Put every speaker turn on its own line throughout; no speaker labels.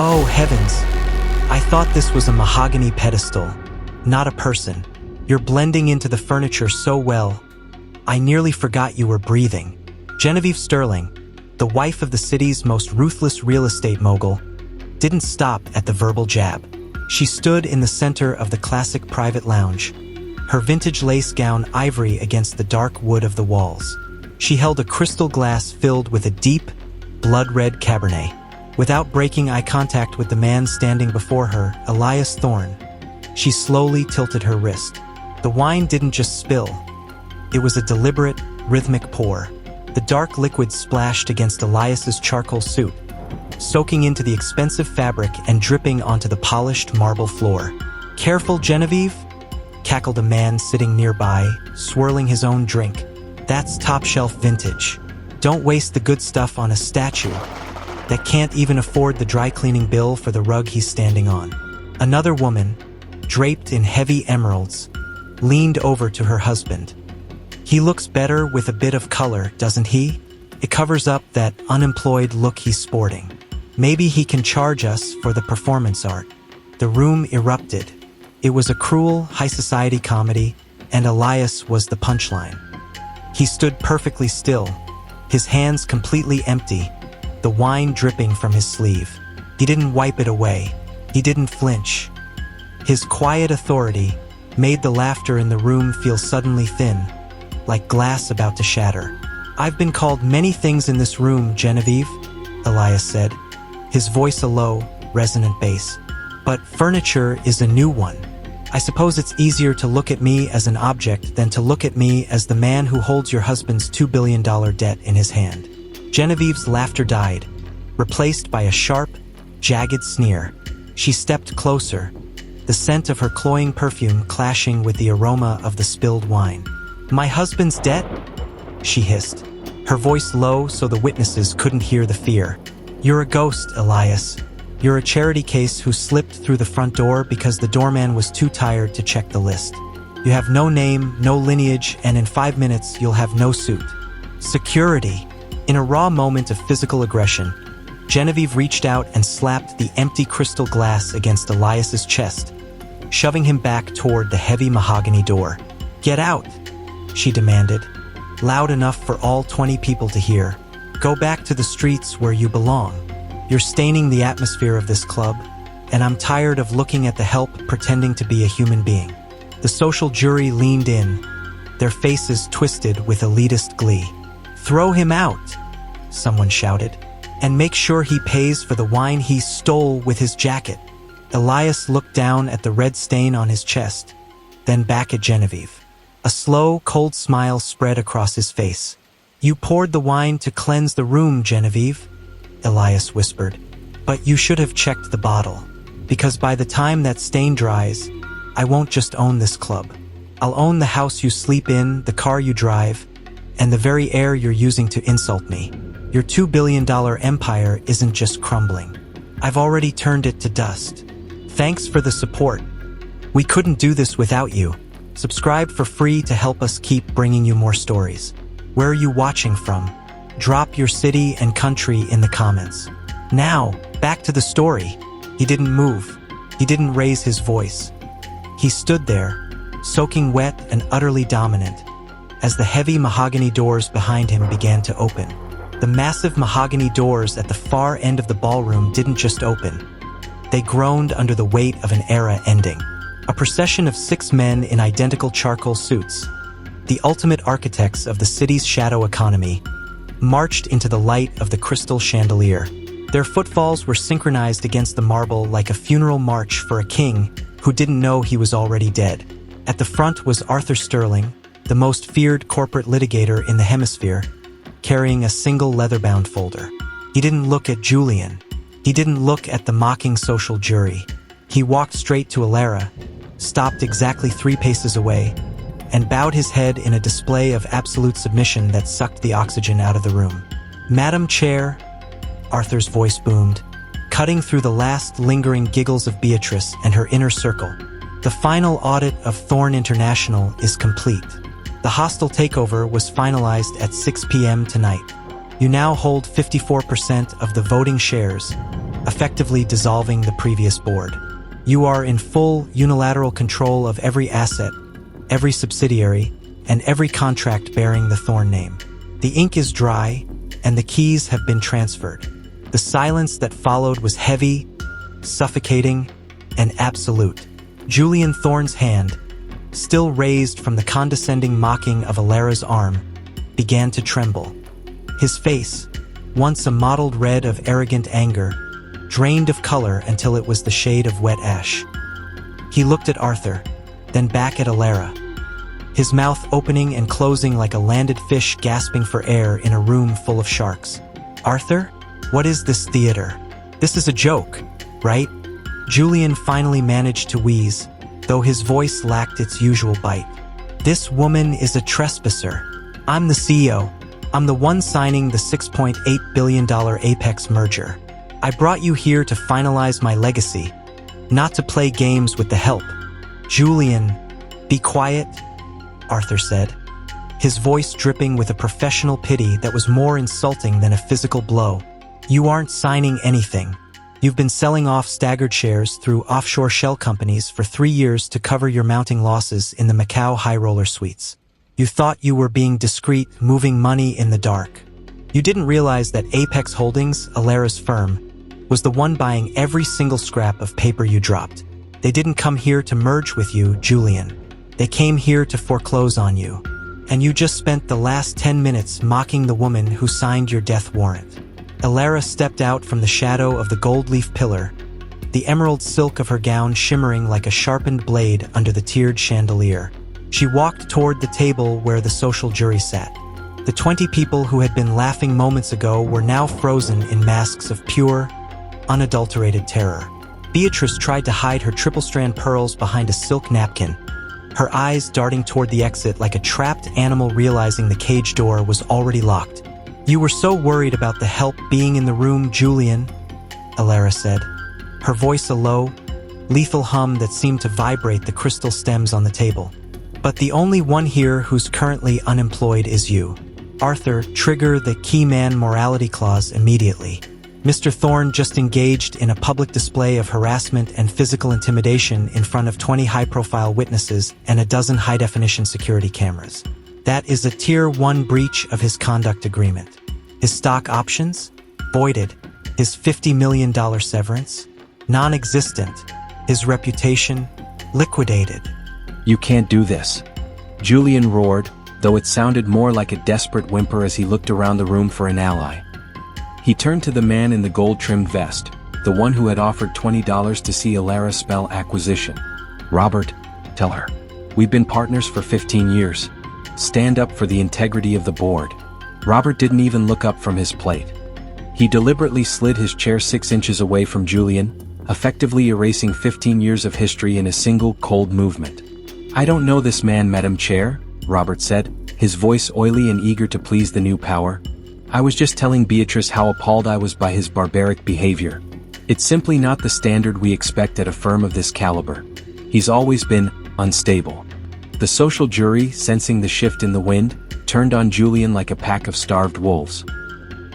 Oh, heavens. I thought this was a mahogany pedestal, not a person. You're blending into the furniture so well. I nearly forgot you were breathing. Genevieve Sterling, the wife of the city's most ruthless real estate mogul, didn't stop at the verbal jab. She stood in the center of the classic private lounge, her vintage lace gown ivory against the dark wood of the walls. She held a crystal glass filled with a deep, blood-red Cabernet. Without breaking eye contact with the man standing before her, Julian Thorne, she slowly tilted her wrist. The wine didn't just spill. It was a deliberate, rhythmic pour. The dark liquid splashed against Elias's charcoal suit, soaking into the expensive fabric and dripping onto the polished marble floor. "Careful, Genevieve," cackled a man sitting nearby, swirling his own drink. "That's top-shelf vintage. Don't waste the good stuff on a statue that can't even afford the dry cleaning bill for the rug he's standing on." Another woman, draped in heavy emeralds, leaned over to her husband. "He looks better with a bit of color, doesn't he? It covers up that unemployed look he's sporting. Maybe he can charge us for the performance art." The room erupted. It was a cruel, high-society comedy, and Elias was the punchline. He stood perfectly still, his hands completely empty, the wine dripping from his sleeve. He didn't wipe it away. He didn't flinch. His quiet authority made the laughter in the room feel suddenly thin, like glass about to shatter. "I've been called many things in this room, Genevieve," Elias said, his voice a low, resonant bass. "But furniture is a new one. I suppose it's easier to look at me as an object than to look at me as the man who holds your husband's $2 billion debt in his hand." Genevieve's laughter died, replaced by a sharp, jagged sneer. She stepped closer, the scent of her cloying perfume clashing with the aroma of the spilled wine. "My husband's debt?" she hissed, her voice low so the witnesses couldn't hear the fear. "You're a ghost, Elias. You're a charity case who slipped through the front door because the doorman was too tired to check the list. You have no name, no lineage, and in 5 minutes you'll have no suit." "Security." In a raw moment of physical aggression, Genevieve reached out and slapped the empty crystal glass against Elias's chest, shoving him back toward the heavy mahogany door. "Get out," she demanded, loud enough for all 20 people to hear. "Go back to the streets where you belong. You're staining the atmosphere of this club, and I'm tired of looking at the help pretending to be a human being." The social jury leaned in, their faces twisted with elitist glee. "Throw him out," someone shouted, "and make sure he pays for the wine he stole with his jacket." Elias looked down at the red stain on his chest, then back at Genevieve. A slow, cold smile spread across his face. "You poured the wine to cleanse the room, Genevieve," Elias whispered. "But you should have checked the bottle, because by the time that stain dries, I won't just own this club. I'll own the house you sleep in, the car you drive, and the very air you're using to insult me. Your $2 billion empire isn't just crumbling. I've already turned it to dust. Thanks for the support. We couldn't do this without you. Subscribe for free to help us keep bringing you more stories. Where are you watching from? Drop your city and country in the comments. Now, back to the story." He didn't move. He didn't raise his voice. He stood there, soaking wet and utterly dominant, as the heavy mahogany doors behind him began to open. The massive mahogany doors at the far end of the ballroom didn't just open. They groaned under the weight of an era ending. A procession of 6 men in identical charcoal suits, the ultimate architects of the city's shadow economy, marched into the light of the crystal chandelier. Their footfalls were synchronized against the marble like a funeral march for a king who didn't know he was already dead. At the front was Arthur Sterling, the most feared corporate litigator in the hemisphere, carrying a single leather-bound folder. He didn't look at Julian. He didn't look at the mocking social jury. He walked straight to Elara, stopped exactly 3 paces away, and bowed his head in a display of absolute submission that sucked the oxygen out of the room. "Madam Chair," Arthur's voice boomed, cutting through the last lingering giggles of Beatrice and her inner circle. "The final audit of Thorne International is complete. The hostile takeover was finalized at 6 p.m. tonight. You now hold 54% of the voting shares, effectively dissolving the previous board. You are in full unilateral control of every asset, every subsidiary, and every contract bearing the Thorne name. The ink is dry, and the keys have been transferred. The silence that followed was heavy, suffocating, and absolute. Julian Thorne's hand, still raised from the condescending mocking of Elara's arm, began to tremble. His face, once a mottled red of arrogant anger, drained of color until it was the shade of wet ash. He looked at Arthur, then back at Elara, his mouth opening and closing like a landed fish gasping for air in a room full of sharks. "Arthur, what is this theater? This is a joke, right?" Julian finally managed to wheeze, though his voice lacked its usual bite. "This woman is a trespasser. I'm the CEO. I'm the one signing the $6.8 billion Apex merger. I brought you here to finalize my legacy, not to play games with the help." "Julian, be quiet," Arthur said, his voice dripping with a professional pity that was more insulting than a physical blow. "You aren't signing anything. You've been selling off staggered shares through offshore shell companies for 3 years to cover your mounting losses in the Macau high roller suites. You thought you were being discreet, moving money in the dark. You didn't realize that Apex Holdings, Elara's firm, was the one buying every single scrap of paper you dropped. They didn't come here to merge with you, Julian. They came here to foreclose on you. And you just spent the last 10 minutes mocking the woman who signed your death warrant." Elara stepped out from the shadow of the gold leaf pillar, the emerald silk of her gown shimmering like a sharpened blade under the tiered chandelier. She walked toward the table where the social jury sat. The 20 people who had been laughing moments ago were now frozen in masks of pure, unadulterated terror. Beatrice tried to hide her triple-strand pearls behind a silk napkin, her eyes darting toward the exit like a trapped animal realizing the cage door was already locked. "You were so worried about the help being in the room, Julian," Elara said, her voice a low, lethal hum that seemed to vibrate the crystal stems on the table. "But the only one here who's currently unemployed is you. Arthur, trigger the key man morality clause immediately. Mr. Thorne just engaged in a public display of harassment and physical intimidation in front of 20 high-profile witnesses and a dozen high-definition security cameras. That is a Tier 1 breach of his conduct agreement. His stock options? Voided. His $50 million severance? Non-existent. His reputation? Liquidated."
"You can't do this," Julian roared, though it sounded more like a desperate whimper as he looked around the room for an ally. He turned to the man in the gold-trimmed vest, the one who had offered $20 to see Elara spell acquisition. "Robert, tell her. We've been partners for 15 years. Stand up for the integrity of the board." Robert didn't even look up from his plate. He deliberately slid his chair 6 inches away from Julian, effectively erasing 15 years of history in a single, cold movement. "I don't know this man, Madam Chair," Robert said, his voice oily and eager to please the new power. "I was just telling Beatrice how appalled I was by his barbaric behavior. It's simply not the standard we expect at a firm of this caliber. He's always been unstable." The social jury, sensing the shift in the wind, turned on Julian like a pack of starved wolves.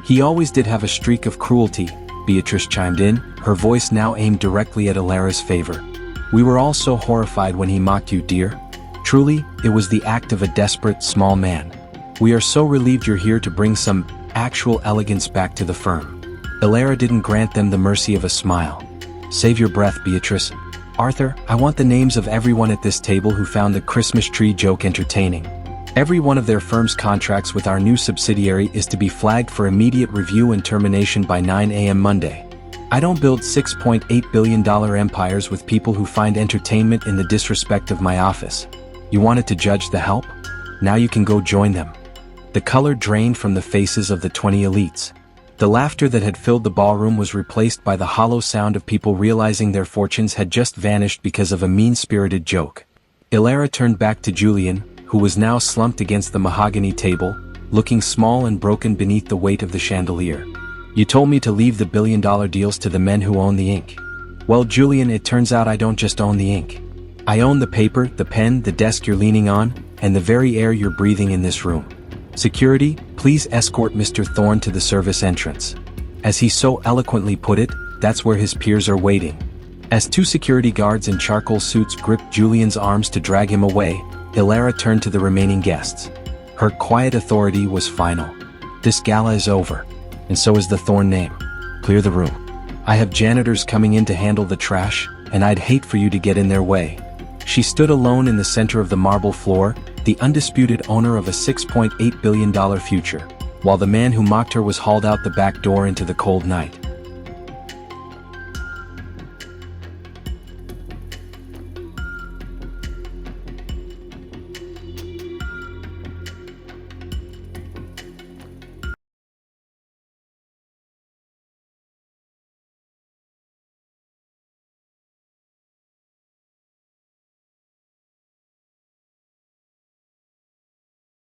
"He always did have a streak of cruelty," Beatrice chimed in, her voice now aimed directly at Elara's favor. "We were all so horrified when he mocked you, dear. Truly, it was the act of a desperate, small man. We are so relieved you're here to bring some actual elegance back to the firm." Elara didn't grant them the mercy of a smile. "Save your breath, Beatrice. Arthur, I want the names of everyone at this table who found the Christmas tree joke entertaining. Every one of their firm's contracts with our new subsidiary is to be flagged for immediate review and termination by 9 a.m. Monday. I don't build $6.8 billion empires with people who find entertainment in the disrespect of my office. You wanted to judge the help? Now you can go join them." The color drained from the faces of the 20 elites. The laughter that had filled the ballroom was replaced by the hollow sound of people realizing their fortunes had just vanished because of a mean-spirited joke. Elara turned back to Julian, who was now slumped against the mahogany table, looking small and broken beneath the weight of the chandelier. "You told me to leave the billion-dollar deals to the men who own the ink. Well, Julian, it turns out I don't just own the ink. I own the paper, the pen, the desk you're leaning on, and the very air you're breathing in this room. Security, please escort Mr. Thorne to the service entrance." As he so eloquently put it, that's where his peers are waiting. As two security guards in charcoal suits gripped Julian's arms to drag him away, Elara turned to the remaining guests. Her quiet authority was final. This gala is over, and so is the Thorne name. Clear the room. I have janitors coming in to handle the trash, and I'd hate for you to get in their way. She stood alone in the center of the marble floor, the undisputed owner of a $6.8 billion future, while the man who mocked her was hauled out the back door into the cold night.